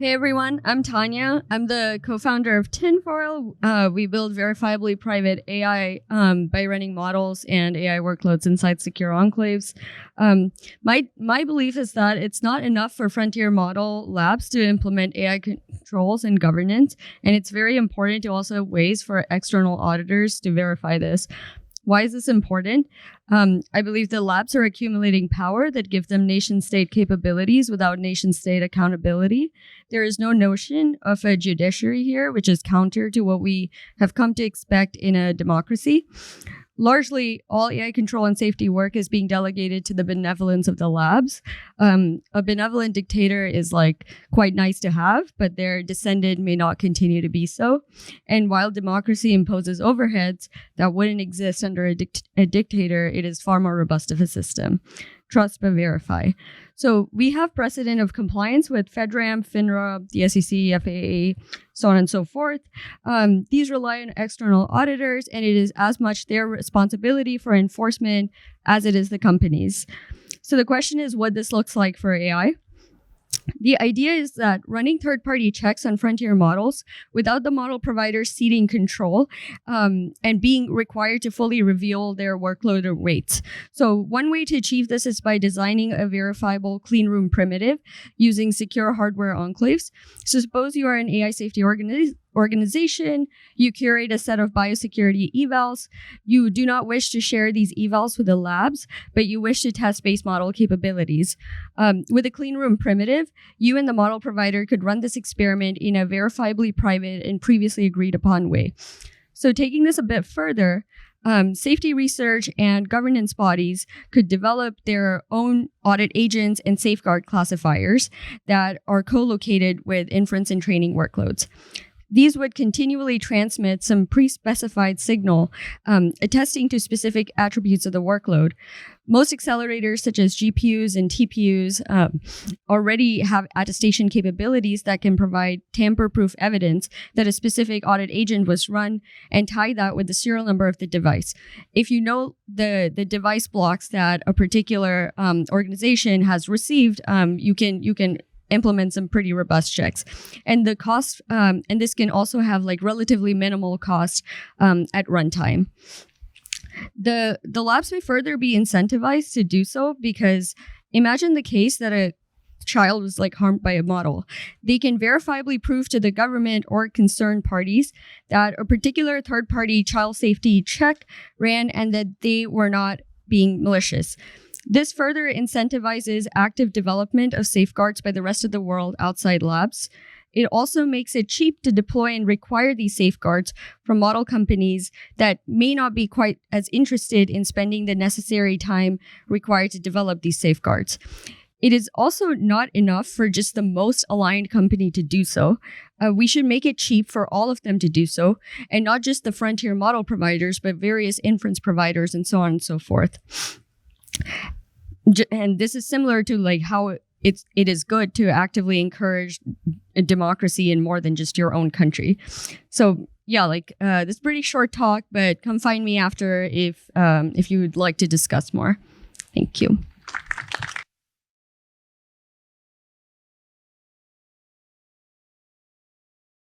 Hey everyone, I'm Tanya. I'm the co-founder of Tinfoil. We build verifiably private AI by running models and AI workloads inside secure enclaves. My belief is that it's not enough for frontier model labs to implement AI controls and governance, and it's very important to also have ways for external auditors to verify this. Why is this important? I believe the labs are accumulating power that give them nation-state capabilities without nation-state accountability. There is no notion of a judiciary here, which is counter to what we have come to expect in a democracy. Largely, all AI control and safety work is being delegated to the benevolence of the labs. A benevolent dictator is quite nice to have, but their descendant may not continue to be so. And while democracy imposes overheads that wouldn't exist under a dictator, it is far more robust of a system. Trust but verify. So we have precedent of compliance with FedRAMP, FINRA, the SEC, FAA, so on and so forth. These rely on external auditors, and it is as much their responsibility for enforcement as it is the company's. So the question is what this looks like for AI. The idea is that running third-party checks on frontier models without the model provider ceding control and being required to fully reveal their workload or weights. So one way to achieve this is by designing a verifiable clean room primitive using secure hardware enclaves. So suppose you are an AI safety organization, you curate a set of biosecurity evals. You do not wish to share these evals with the labs, but you wish to test base model capabilities. With a clean room primitive, you and the model provider could run this experiment in a verifiably private and previously agreed upon way. So taking this a bit further, safety research and governance bodies could develop their own audit agents and safeguard classifiers that are co-located with inference and training workloads. These would continually transmit some pre-specified signal attesting to specific attributes of the workload. Most accelerators, such as GPUs and TPUs, already have attestation capabilities that can provide tamper-proof evidence that a specific audit agent was run and tie that with the serial number of the device. If you know the device blocks that a particular organization has received, you can implement some pretty robust checks. And the cost, and this can also have relatively minimal cost at runtime. The labs may further be incentivized to do so because imagine the case that a child was harmed by a model. They can verifiably prove to the government or concerned parties that a particular third-party child safety check ran and that they were not being malicious. This further incentivizes active development of safeguards by the rest of the world outside labs. It also makes it cheap to deploy and require these safeguards from model companies that may not be quite as interested in spending the necessary time required to develop these safeguards. It is also not enough for just the most aligned company to do so. We should make it cheap for all of them to do so, and not just the frontier model providers, but various inference providers and so on and so forth. And this is similar to how it is good to actively encourage a democracy in more than just your own country. So yeah, this is a pretty short talk, but come find me after if you would like to discuss more. Thank you.